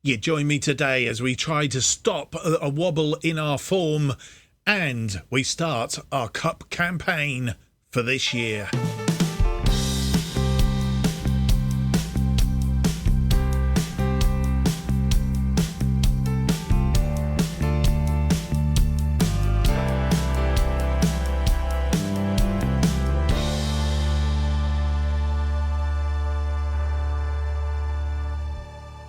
You join me today as we try to stop a wobble in our form and we start our cup campaign for this year.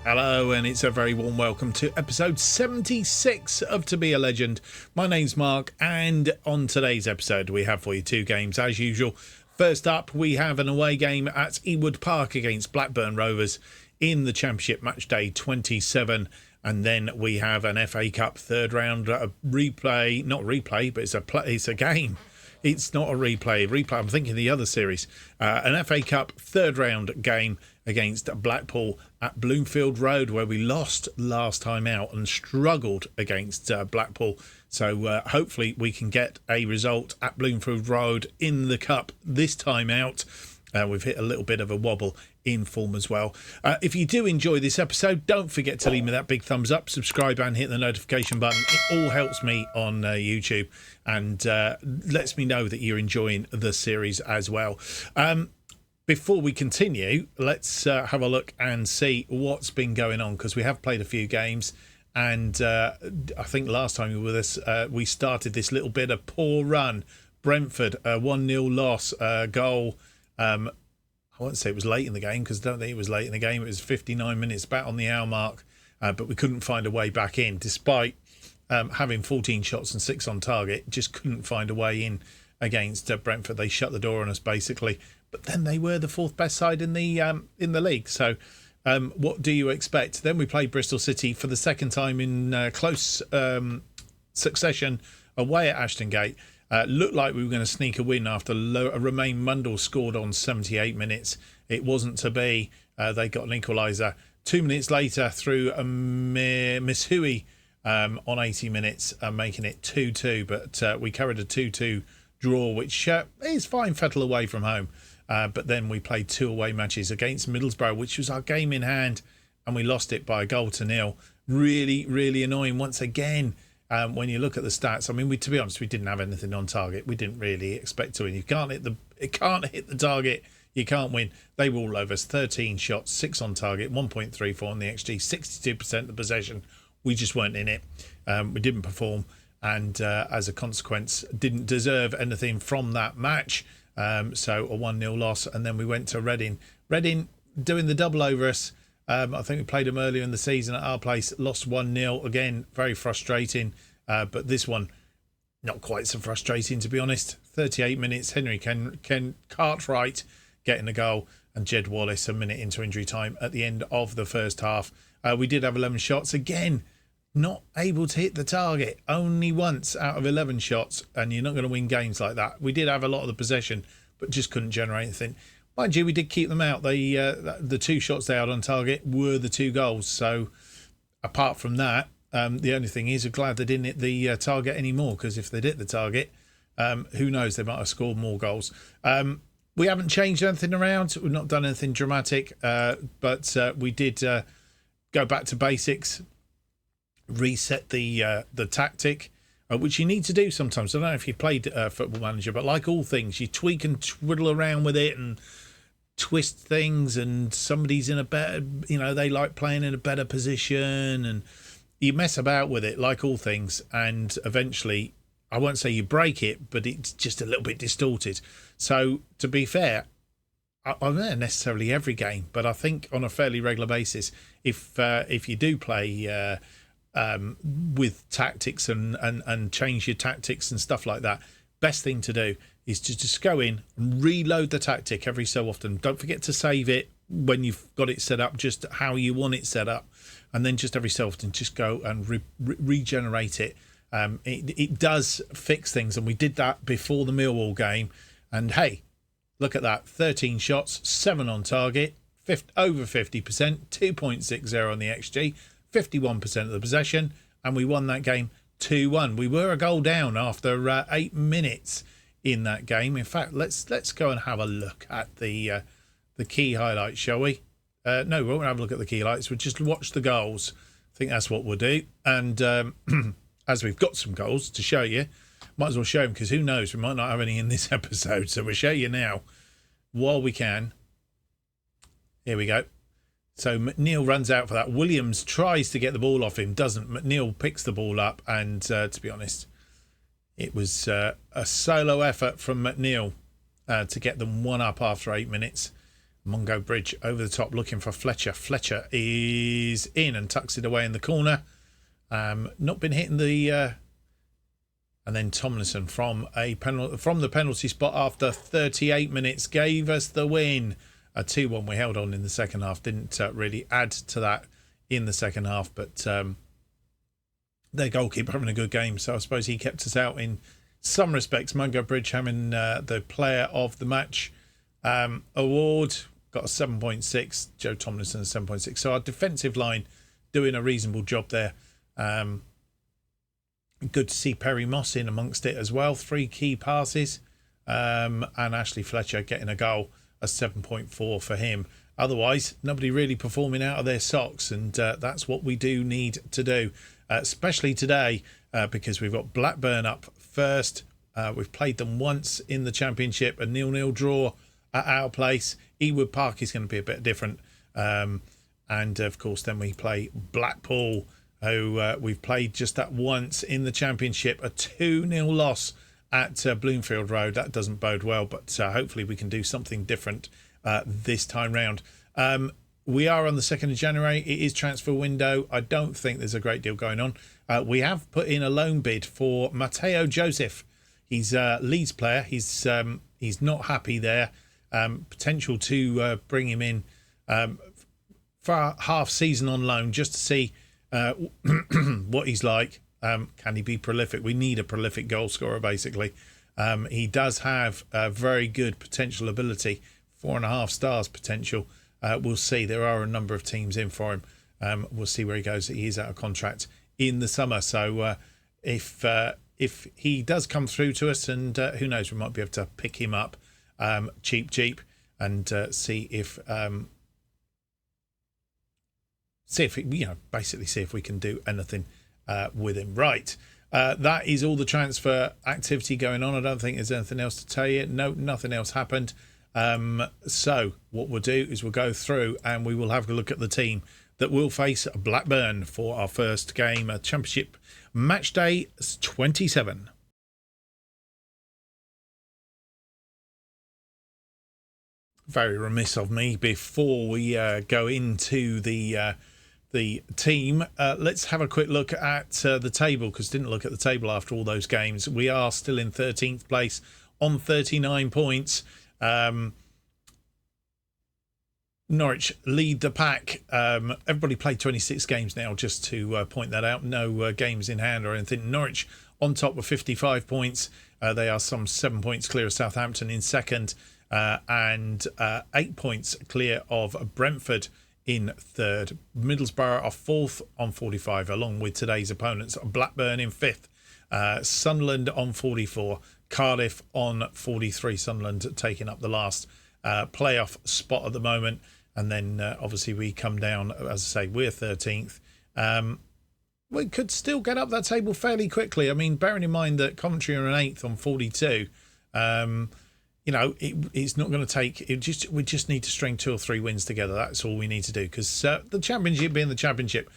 Hello, and it's a very warm welcome to episode 76 of To Be a Legend. My name's Mark, and on today's episode we have for you two games as usual. First up, we have an away game at Ewood Park against Blackburn Rovers in the Championship Match Day 27, and then we have an FA Cup third round replay, not replay, but it's a game. It's not a replay. I'm thinking the other series. An FA Cup third round game against Blackpool at Bloomfield Road, where we lost last time out and struggled against Blackpool. So hopefully we can get a result at Bloomfield Road in the Cup this time out. We've hit a little bit of a wobble in form as well. If you do enjoy this episode, don't forget to leave me that big thumbs up, subscribe and hit the notification button. It all helps me on YouTube and lets me know that you're enjoying the series as well. Before we continue, let's have a look and see what's been going on, because we have played a few games. And I think last time you were with us, we started this little bit of poor run. Brentford, a 1-0 loss, goal. I won't say it was late in the game, because I don't think it was late in the game. It was 59 minutes back on the hour mark, but we couldn't find a way back in, despite having 14 shots and 6 on target. Just couldn't find a way in against Brentford. They shut the door on us, basically. But then they were the fourth best side in the league. So what do you expect? Then we played Bristol City for the second time in close succession away at Ashton Gate. Looked like we were going to sneak a win after Romain Mundle scored on 78 minutes. It wasn't to be. They got an equaliser 2 minutes later through Miss Hui on 80 minutes, making it 2-2. But we carried a 2-2 draw, which is fine. Fettle away from home. But then we played 2 away matches against Middlesbrough, which was our game in hand, and we lost it by 1-0. Really, really annoying once again. When you look at the stats, I mean, to be honest, we didn't have anything on target. We didn't really expect to win. You can't hit the target. You can't win. They were all over us. 13 shots, 6 on target, 1.34 on the XG, 62% of possession. We just weren't in it. We didn't perform, and as a consequence, didn't deserve anything from that match. So a 1-0 loss, and then we went to Reading. Reading doing the double over us. I think we played them earlier in the season at our place, lost 1-0. Again, very frustrating. But this one, not quite so frustrating, to be honest. 38 minutes, Henry Ken Cartwright getting a goal, and Jed Wallace a minute into injury time at the end of the first half. We did have 11 shots. Again, not able to hit the target. Only once out of 11 shots, and you're not going to win games like that. We did have a lot of the possession, but just couldn't generate anything. Mind you, we did keep them out. The 2 shots they had on target were the 2 goals. So apart from that, the only thing is, I'm glad they didn't hit the target anymore, because if they'd hit the target, who knows, they might have scored more goals. We haven't changed anything around. We've not done anything dramatic, but we did go back to basics, reset the tactic, which you need to do sometimes. I don't know if you played Football Manager, but like all things, you tweak and twiddle around with it and twist things, and somebody's in a better, they like playing in a better position, and you mess about with it like all things, and eventually, I won't say you break it, but it's just a little bit distorted. So to be fair, I'm not necessarily every game, but I think on a fairly regular basis, if you do play with tactics and change your tactics and stuff like that, best thing to do is to just go in and reload the tactic every so often. Don't forget to save it when you've got it set up, just how you want it set up, and then just every so often just go and regenerate it. It does fix things, and we did that before the Millwall game, and hey, look at that, 13 shots, 7 on target, over 50%, 2.60 on the XG, 51% of the possession, and we won that game 2-1. We were a goal down after 8 minutes in that game. In fact, let's go and have a look at the key highlights, shall we? No, we won't have a look at the key lights. We'll just watch the goals. I think that's what we'll do. And as we've got some goals to show you, might as well show them, because who knows, we might not have any in this episode. So we'll show you now while we can. Here we go. So McNeil runs out for that. Williams tries to get the ball off him, doesn't. McNeil picks the ball up, and to be honest, it was a solo effort from McNeil to get them one up after 8 minutes. Mongo Bridge over the top looking for Fletcher. Fletcher is in and tucks it away in the corner. Not been hitting the... and then Tomlinson from the penalty spot after 38 minutes gave us the win. A 2-1 we held on in the second half. Didn't really add to that in the second half, but their goalkeeper having a good game. So I suppose he kept us out in some respects. Mongo Bridge having the player of the match award. Got a 7.6. Joe Tomlinson a 7.6. So our defensive line doing a reasonable job there. Good to see Perry Moss in amongst it as well. 3 key passes. And Ashley Fletcher getting a goal. A 7.4 for him. Otherwise, nobody really performing out of their socks. And that's what we do need to do. Especially today, because we've got Blackburn up first. We've played them once in the Championship. A 0-0 draw at our place. Ewood Park is going to be a bit different. And of course, then we play Blackpool, who we've played just that once in the Championship. A 2-0 loss at Bloomfield Road. That doesn't bode well, but hopefully we can do something different this time round. We are on the 2nd of January. It is transfer window. I don't think there's a great deal going on. We have put in a loan bid for Matteo Joseph. He's a Leeds player. He's not happy there. Potential to bring him in for half season on loan just to see what he's like. Can he be prolific? We need a prolific goal scorer, basically. He does have very good potential ability, 4.5 stars potential. We'll see. There are a number of teams in for him. We'll see where he goes. He is out of contract in the summer. So if he does come through to us, and who knows, we might be able to pick him up cheap and see if basically see if we can do anything with him. Right. That is all the transfer activity going on. I don't think there's anything else to tell you. No, nothing else happened. So what we'll do is we'll go through and we will have a look at the team that will face Blackburn for our first game, Championship Match Day 27. Very remiss of me before we go into the team. Let's have a quick look at the table, because didn't look at the table after all those games. We are still in 13th place on 39 points. Norwich lead the pack. Everybody played 26 games now, just to point that out. No games in hand or anything. Norwich on top with 55 points. They are some 7 points clear of Southampton in second, and 8 points clear of Brentford in third. Middlesbrough are fourth on 45, along with today's opponents. Blackburn in fifth. Sunderland on 44. Cardiff on 43. Sunderland taking up the last playoff spot at the moment. And then obviously we come down, as I say, we're 13th. We could still get up that table fairly quickly. I mean, bearing in mind that Coventry are an 8th on 42, it's not going to take. We just need to string 2 or 3 wins together. That's all we need to do. Because the Championship being the Championship,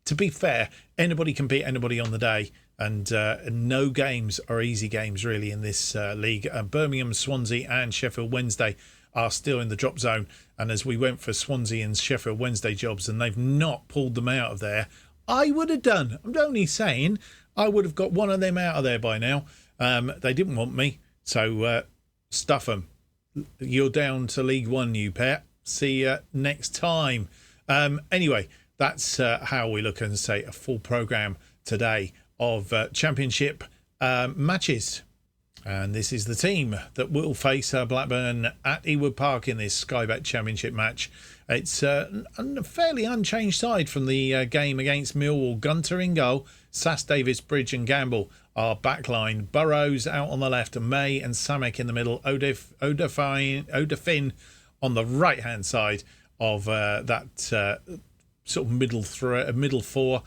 to be fair, anybody can beat anybody on the day, and no games are easy games really in this league. Birmingham, Swansea, and Sheffield Wednesday are still in the drop zone. And as we went for Swansea and Sheffield Wednesday jobs, and they've not pulled them out of there, I would have done. I'm only saying, I would have got one of them out of there by now. They didn't want me, so stuff them. You're down to League One, you pet. See you next time. Anyway, that's how we look and say a full programme today of Championship matches. And this is the team that will face Blackburn at Ewood Park in this Sky Bet Championship match. It's a fairly unchanged side from the game against Millwall. Gunter in goal, Sass, Davis, Bridge and Gamble are backline. Burrows out on the left, May and Samek in the middle. Odafin on the right-hand side of that sort of middle four.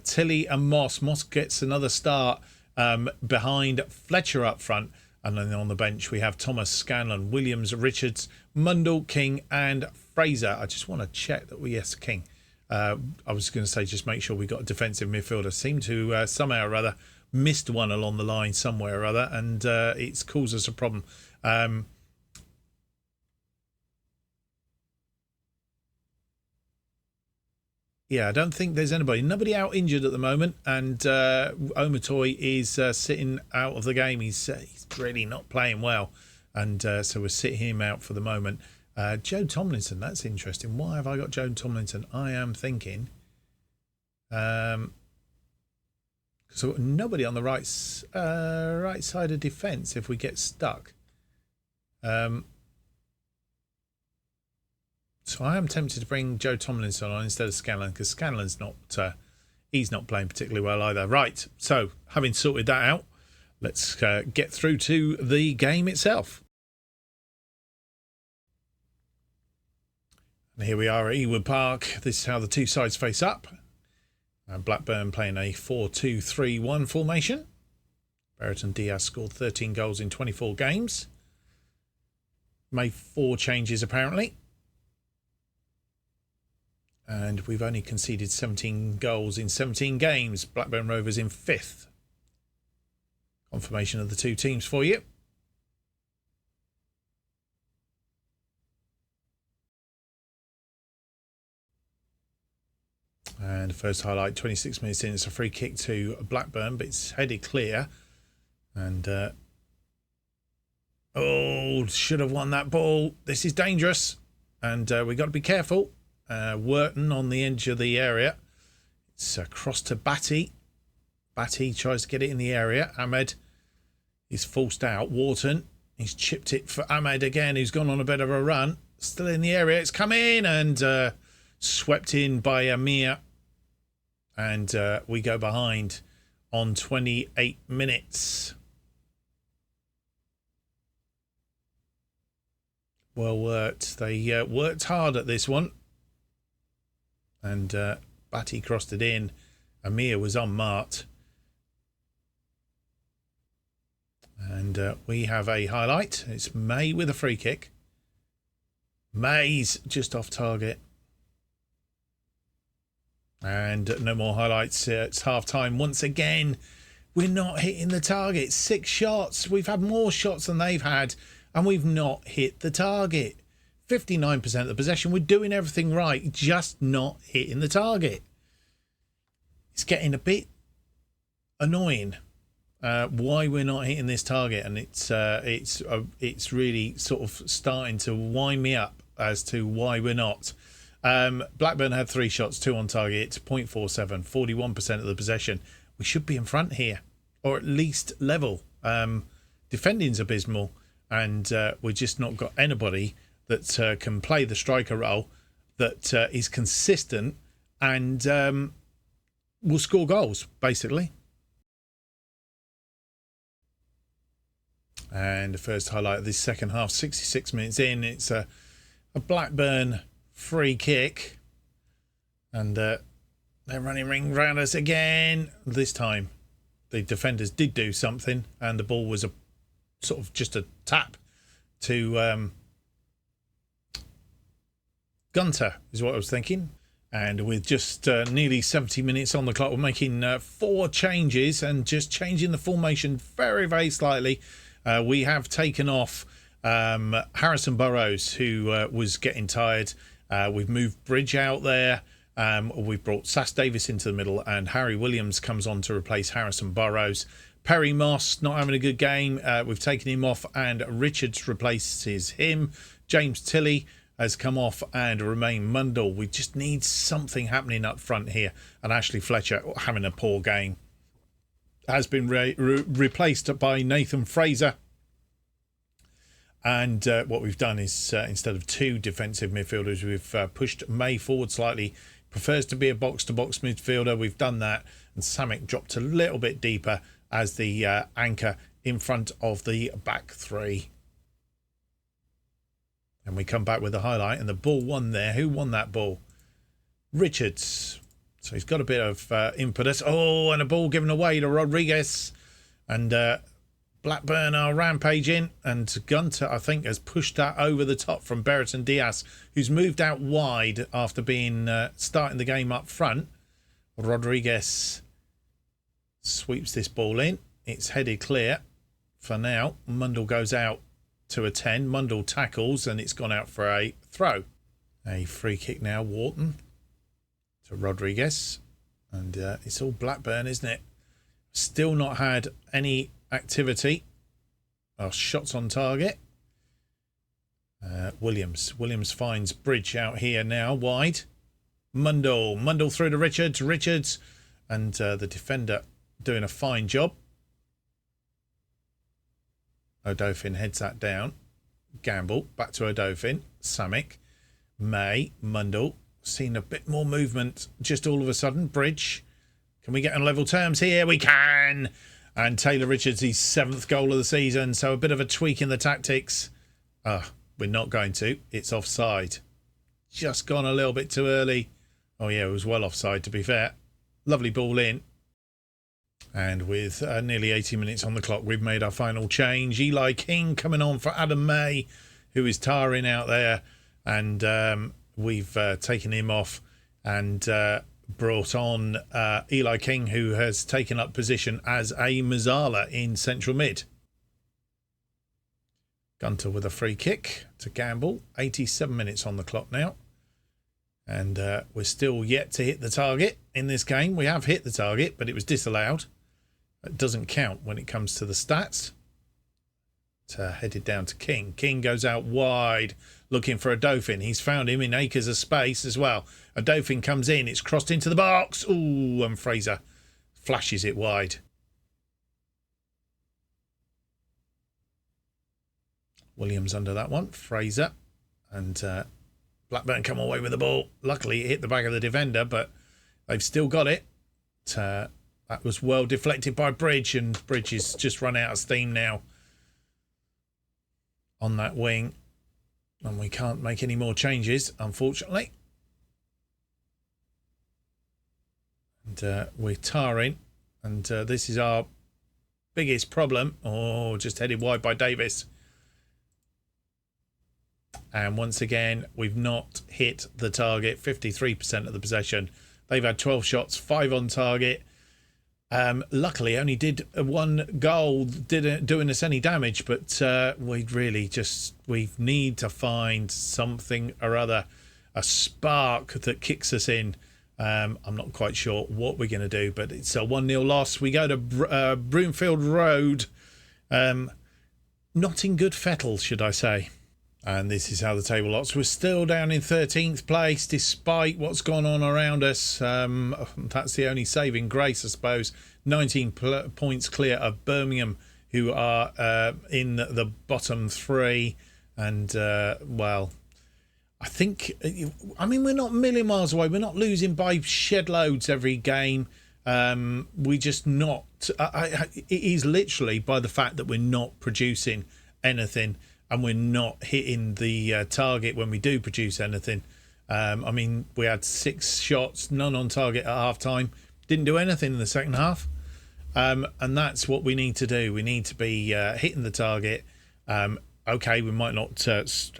Tilly and Moss. Moss gets another start behind Fletcher up front. And then on the bench, we have Thomas, Scanlon, Williams, Richards, Mundell, King and Fraser. I just want to check that yes, King. I was going to say just make sure we got a defensive midfielder. Seem to somehow or other missed one along the line somewhere or other, and it's caused us a problem. Yeah, I don't think there's nobody out injured at the moment, and Omatoy is sitting out of the game. He's really not playing well, and so we're sitting him out for the moment. Joe Tomlinson, that's interesting. Why have I got Joe Tomlinson? I am thinking, so nobody on the right side of defence if we get stuck. So I am tempted to bring Joe Tomlinson on instead of Scanlon, because Scanlon's he's not playing particularly well either. Right, so having sorted that out, let's get through to the game itself. And here we are at Ewood Park. This is how the two sides face up. Blackburn playing a 4-2-3-1 formation. Brereton Diaz scored 13 goals in 24 games. Made 4 changes apparently. And we've only conceded 17 goals in 17 games. Blackburn Rovers in 5th. Confirmation of the two teams for you. And the first highlight, 26 minutes in, it's a free kick to Blackburn, but it's headed clear. And, should have won that ball. This is dangerous. And we've got to be careful. Wharton on the edge of the area. It's across to Batty. Batty tries to get it in the area. Ahmed is forced out. Wharton, he's chipped it for Ahmed again, who's gone on a bit of a run. Still in the area. It's come in and swept in by Amir. And we go behind on 28 minutes. Well worked. They worked hard at this one. And Batty crossed it in. Amir was unmarked. And we have a highlight. It's May with a free kick. May's just off target. And no more highlights. It's half time once again. We're not hitting the target. 6 shots. We've had more shots than they've had, and we've not hit the target. 59% of the possession. We're doing everything right, just not hitting the target. It's getting a bit annoying why we're not hitting this target, and it's really sort of starting to wind me up as to why we're not. Blackburn had 3 shots, 2 on target, 0.47, 41% of the possession. We should be in front here, or at least level. Defending's abysmal, and we've just not got anybody that can play the striker role, that is consistent and will score goals, basically. And the first highlight of this second half, 66 minutes in, it's a Blackburn free kick. And they're running ring round us again. This time, the defenders did do something, and the ball was a sort of just a tap to Gunter is what I was thinking. And with just nearly 70 minutes on the clock, we're making 4 changes and just changing the formation very, very slightly. We have taken off Harrison Burrows, who was getting tired. We've moved Bridge out there. We've brought Sass Davis into the middle, and Harry Williams comes on to replace Harrison Burrows. Perry Moss not having a good game. We've taken him off, and Richards replaces him. James Tilley has come off, and Romain Mundell. We just need something happening up front here. And Ashley Fletcher, having a poor game, has been replaced by Nathan Fraser. And what we've done is, instead of 2 defensive midfielders, we've pushed May forward slightly. Prefers to be a box-to-box midfielder. We've done that. And Samek dropped a little bit deeper as the anchor in front of the back 3. And we come back with the highlight, and the ball won there. Who won that ball? Richards. So he's got a bit of impetus. Oh, and a ball given away to Rodriguez. And Blackburn are rampaging. And Gunter, I think, has pushed that over the top from Brereton Diaz, who's moved out wide after being starting the game up front. Rodriguez sweeps this ball in. It's headed clear for now. Mundle goes out to a 10. Mundle tackles, and it's gone out for a throw. A free kick now, Wharton to Rodriguez. And it's all Blackburn, isn't it? Still not had any activity. Shots on target. Williams finds Bridge out here now, wide. Mundle through to Richards. And the defender doing a fine job. Odofin heads that down. Gamble, back to Odofin. Samick. May. Mundle. Seen a bit more movement just all of a sudden. Bridge. Can we get on level terms here? We can! And Taylor Richards, his 7th goal of the season. So a bit of a tweak in the tactics. We're not going to. It's offside. Just gone a little bit too early. Oh, yeah, it was well offside, to be fair. Lovely ball in. And with nearly 80 minutes on the clock, we've made our final change. Eli King coming on for Adam May, who is tiring out there. And we've taken him off and brought on Eli King, who has taken up position as a Mazzala in central mid. Gunter with a free kick to Gamble. 87 minutes on the clock now. And we're still yet to hit the target in this game. We have hit the target, but it was disallowed. It doesn't count when it comes to the stats. Headed down to King. King goes out wide looking for Odofin. He's found him in acres of space as well. Odofin comes in. It's crossed into the box. Ooh, and Fraser flashes it wide. Williams under that one. Fraser. And Blackburn come away with the ball. Luckily, it hit the back of the defender, but they've still got it. That was well deflected by Bridge, and Bridge has just run out of steam now on that wing. And we can't make any more changes, unfortunately. And we're tiring. And this is our biggest problem. Oh, just headed wide by Davis. And once again, we've not hit the target. 53% of the possession. They've had 12 shots, 5 on target. Luckily, only did 1 goal, didn't doing us any damage. But we need to find something or other, a spark that kicks us in. I'm not quite sure what we're going to do, but it's a 1-0 loss. We go to Broomfield Road. Not in good fettle, should I say. And this is how the table looks. We're still down in 13th place, despite what's gone on around us. That's the only saving grace, I suppose. 19 points clear of Birmingham, who are in the bottom 3. And, well, I think, we're not a million miles away. We're not losing by shed loads every game. We just not. It is literally by the fact that we're not producing anything. And we're not hitting the target when we do produce anything. We had 6 shots, none on target at half-time. Didn't do anything in the second half. And that's what we need to do. We need to be hitting the target. Okay, we might not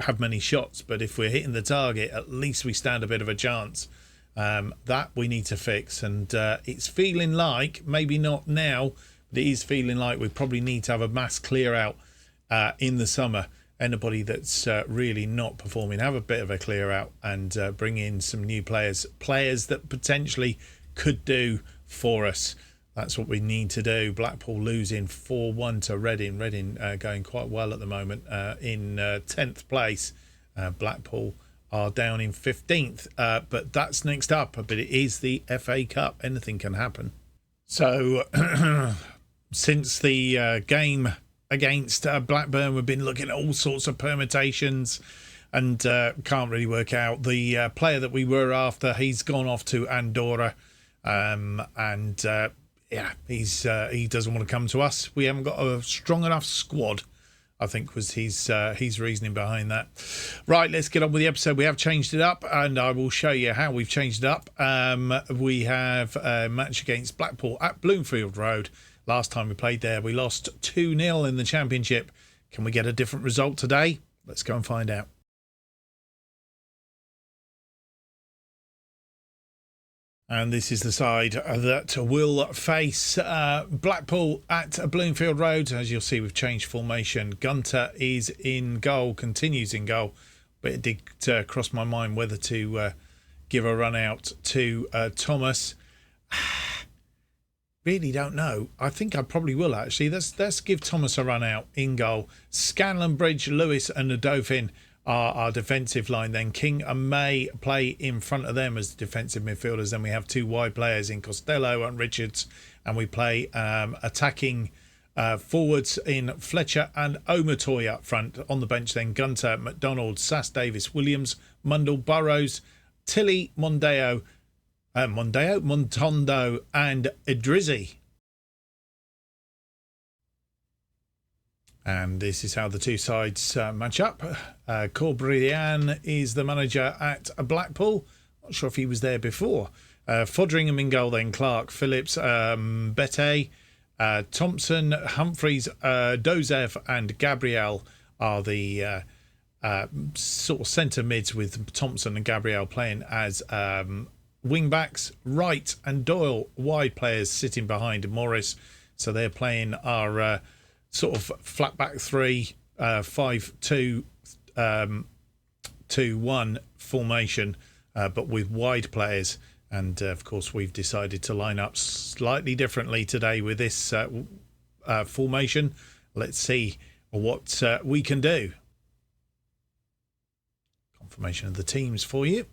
have many shots, but if we're hitting the target, at least we stand a bit of a chance. That we need to fix. And it's feeling like, maybe not now, but it is feeling like we probably need to have a mass clear-out in the summer. Anybody that's really not performing, have a bit of a clear out and bring in some new players that potentially could do for us. That's what we need to do. Blackpool losing 4-1 to Reading. Reading going quite well at the moment in 10th place. Blackpool are down in 15th, but that's next up. But it is the FA Cup. Anything can happen. So since the game against Blackburn, we've been looking at all sorts of permutations and can't really work out. The player that we were after, he's gone off to Andorra, he doesn't want to come to us. We haven't got a strong enough squad, I think was his reasoning behind that. Right, let's get on with the episode. We have changed it up, and I will show you how we've changed it up. We have a match against Blackpool at Bloomfield Road. Last time we played there, we lost 2-0 in the Championship. Can we get a different result today? Let's go and find out. And this is the side that will face Blackpool at Bloomfield Road. As you'll see, we've changed formation. Gunter is in goal, continues in goal. But it did cross my mind whether to give a run out to Thomas. Really don't know. I think I probably will, actually. Let's give Thomas a run out in goal. Scanlon, Bridge, Lewis and the Dauphin are our defensive line. Then King and May play in front of them as defensive midfielders. Then we have two wide players in Costello and Richards, and we play attacking forwards in Fletcher and Omatoy up front. On the bench then Gunter, McDonald, Sass, Davis, Williams, Mundell, Burrows, Tilly, Montondo and Idrizzi. And this is how the two sides match up. Corbrian is the manager at Blackpool. Not sure if he was there before. Fodringham in goal, then Clark, Phillips, Bette, Thompson, Humphreys, Dozev and Gabriel are the sort of centre mids, with Thompson and Gabriel playing as wing backs. Wright and Doyle, wide players, sitting behind Morris. So they're playing our sort of flat back 3-5-2-2-1 formation, but with wide players. And of course, we've decided to line up slightly differently today with this formation. Let's see what we can do. Confirmation of the teams for you.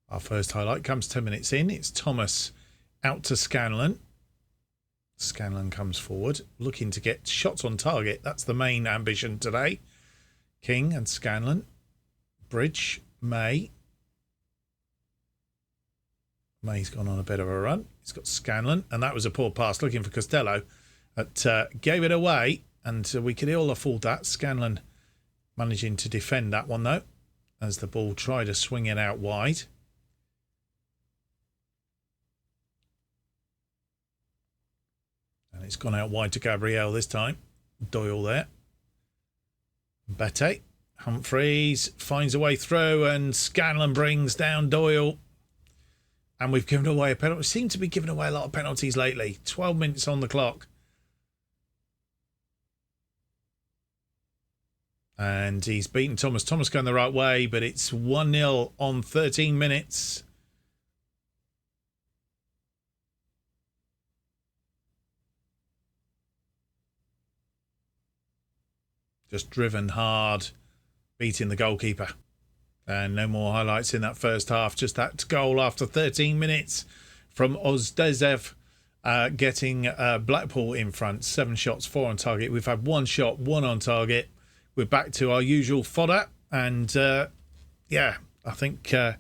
Our first highlight comes 10 minutes in. It's Thomas out to Scanlon. Scanlon comes forward, looking to get shots on target. That's the main ambition today. King and Scanlon. Bridge, May. May's gone on a bit of a run. He's got Scanlon, and that was a poor pass looking for Costello. That gave it away, and we could all afford that. Scanlon managing to defend that one, though, as the ball tried to swing it out wide. And it's gone out wide to Gabriel this time. Doyle there. Bette. Humphreys finds a way through, and Scanlon brings down Doyle. And we've given away a penalty. We seem to be giving away a lot of penalties lately. 12 minutes on the clock. And he's beaten Thomas. Thomas going the right way, but it's 1-0 on 13 minutes. Just driven hard, beating the goalkeeper. And no more highlights in that first half. Just that goal after 13 minutes from Ozdezev, getting Blackpool in front. 7 shots, 4 on target. We've had 1 shot, 1 on target. We're back to our usual fodder. And yeah, I think we're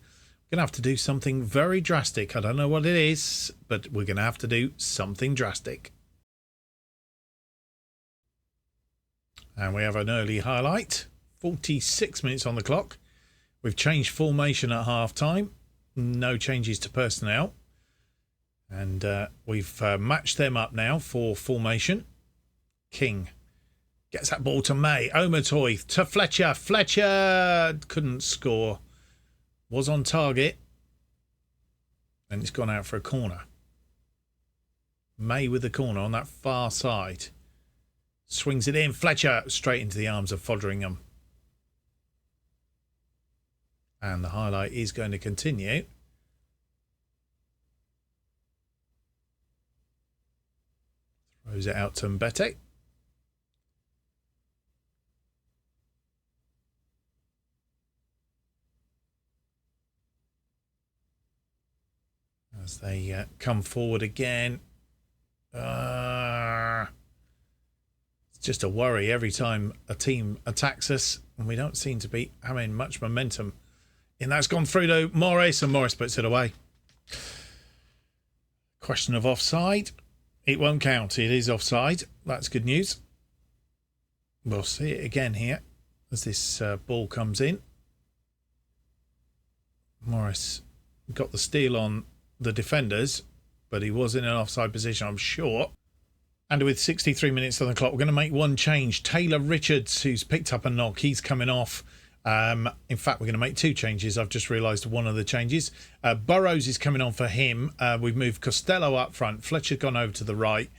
going to have to do something very drastic. I don't know what it is, but we're going to have to do something drastic. And we have an early highlight. 46 minutes on the clock. We've changed formation at half-time. No changes to personnel. And we've matched them up now for formation. King gets that ball to May. Omatoy to Fletcher. Fletcher couldn't score. Was on target. And it's gone out for a corner. May with the corner on that far side. Swings it in. Fletcher straight into the arms of Fodringham. And the highlight is going to continue. Throws it out to Mbete. As they come forward again. It's just a worry every time a team attacks us, and we don't seem to be having much momentum. And that's gone through to Morris, and Morris puts it away. Question of offside. it won't count. It is offside. That's good news. We'll see it again here as this ball comes in. Morris got the steal on the defenders, but he was in an offside position, I'm sure. And with 63 minutes on the clock, we're going to make one change. Taylor Richards, who's picked up a knock, he's coming off. In fact, we're going to make two changes. I've just realised one of the changes. Burrows is coming on for him. We've moved Costello up front. Fletcher's gone over to the right.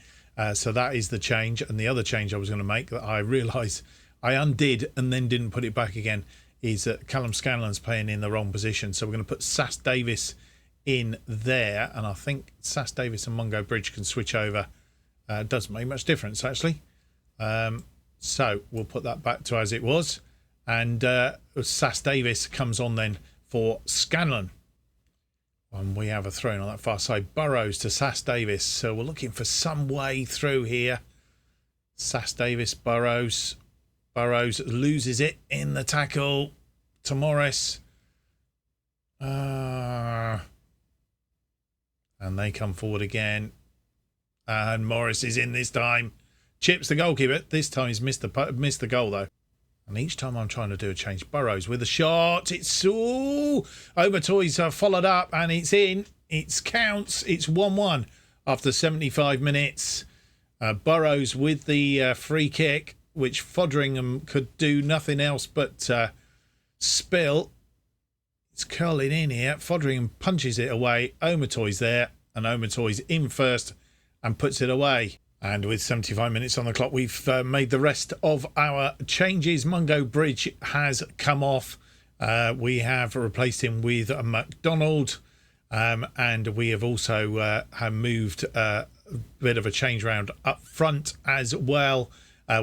So that is the change. And the other change I was going to make that I realised I undid and then didn't put it back again is that Callum Scanlon's playing in the wrong position. So we're going to put Sass Davis in there. And I think Sass Davis and Mungo Bridge can switch over. Doesn't make much difference, actually. So we'll put that back to as it was. And Sass Davis comes on then for Scanlon. And we have a throw in on that far side. Burrows to Sass Davis. So we're looking for some way through here. Sass Davis, Burrows. Burrows loses it in the tackle to Morris. And they come forward again. And Morris is in this time. Chips the goalkeeper. This time he's missed the goal, though. And each time I'm trying to do a change. Burrows with a shot. It's Overtoy's followed up and it's in. It counts. It's 1-1 after 75 minutes. Burrows with the free kick, which Foderingham could do nothing else but spill. It's curling in here. Foderingham punches it away. Overtoy's there. And Overtoy's in first and puts it away. And with 75 minutes on the clock, we've made the rest of our changes. Mungo Bridge has come off. We have replaced him with a McDonald. And we have also have moved a bit of a change round up front as well.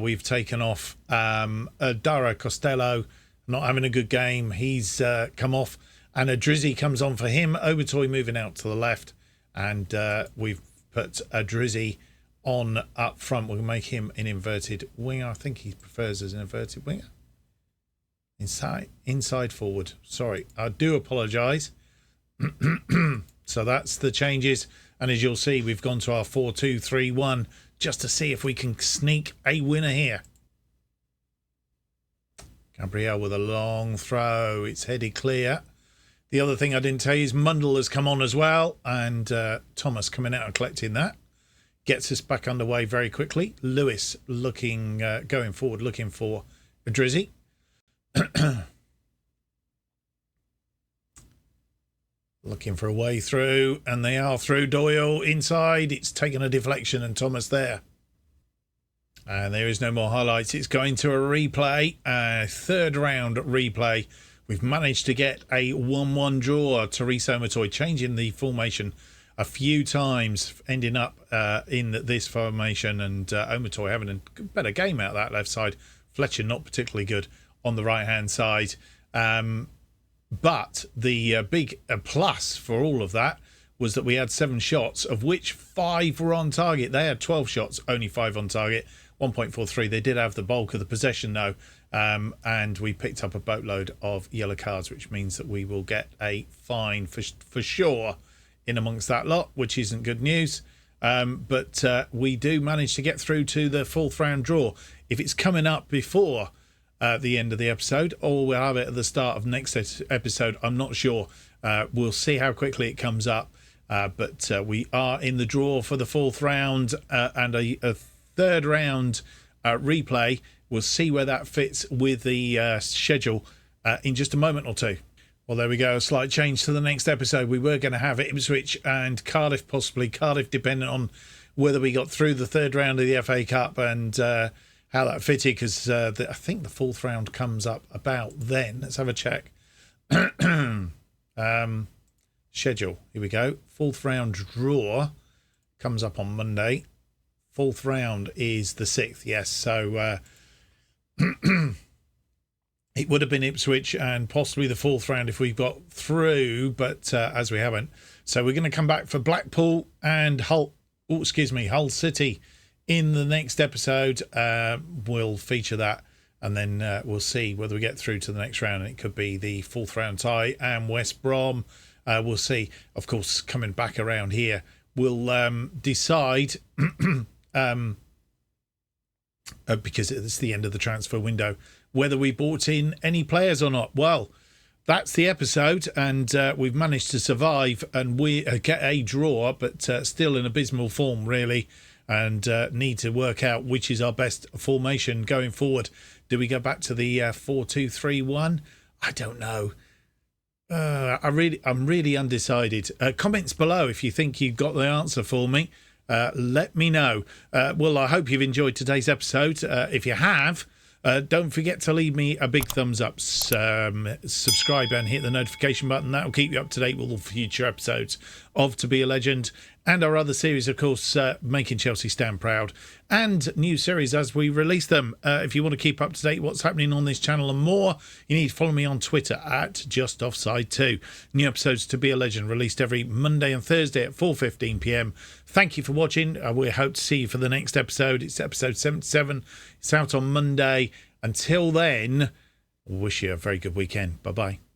We've taken off Dara Costello, not having a good game. He's come off. And a Drizzy comes on for him. Overtoy moving out to the left. And we've put a Drizzy on up front. We'll make him an inverted winger. I think he prefers as an inverted winger. Inside forward. Sorry, I do apologise. So that's the changes. And as you'll see, we've gone to our 4-2-3-1 just to see if we can sneak a winner here. Gabriel with a long throw. It's headed clear. The other thing I didn't tell you is Mundle has come on as well. And Thomas coming out and collecting that. Gets us back underway very quickly. Lewis looking, going forward, looking for a Drizzy. Looking for a way through, and they are through. Doyle inside. It's taken a deflection, and Thomas there. And there is no more highlights. It's going to a replay, third round replay. We've managed to get a 1-1 draw. Therese Overtoy changing the formation a few times, ending up in this formation, and Overtoy having a better game out of that left side. Fletcher not particularly good on the right hand side. But the big plus for all of that was that we had 7 shots, of which 5 were on target. They had 12 shots, only 5 on target, 1.43. They did have the bulk of the possession though, and we picked up a boatload of yellow cards, which means that we will get a fine for sure in amongst that lot, which isn't good news. But we do manage to get through to the 4th round draw. If it's coming up before the end of the episode, or we'll have it at the start of next episode, I'm not sure. We'll see how quickly it comes up. But we are in the draw for the 4th round and a 3rd round replay. We'll see where that fits with the schedule in just a moment or two. Well, there we go. A slight change to the next episode. We were going to have Ipswich and Cardiff, possibly. Cardiff, depending on whether we got through the 3rd round of the FA Cup and how that fitted, because I think the 4th round comes up about then. Let's have a check. Schedule. Here we go. 4th round draw comes up on Monday. 4th round is the 6th. Yes. So it would have been Ipswich and possibly the 4th round if we got through, but as we haven't. So we're going to come back for Blackpool and Hull City in the next episode. We'll feature that, and then we'll see whether we get through to the next round. It could be the 4th round tie and West Brom. We'll see. Of course, coming back around here we'll decide because it's the end of the transfer window, whether we bought in any players or not. Well, that's the episode, and we've managed to survive and we get a draw, but still in abysmal form, really, and need to work out which is our best formation going forward. Do we go back to the 4-2-3-1? I don't know. I'm really undecided. Comments below if you think you've got the answer for me. Let me know. Well, I hope you've enjoyed today's episode. If you have, don't forget to leave me a big thumbs up, subscribe and hit the notification button. That will keep you up to date with all future episodes of To Be a Legend and our other series, of course, Making Chelsea Stand Proud, and new series as we release them. If you want to keep up to date what's happening on this channel and more, you need to follow me on Twitter at JustOffsideToo. New episodes To Be a Legend released every Monday and Thursday at 4:15 p.m. Thank you for watching. We hope to see you for the next episode. It's episode 77. It's out on Monday. Until then, I wish you a very good weekend. Bye-bye.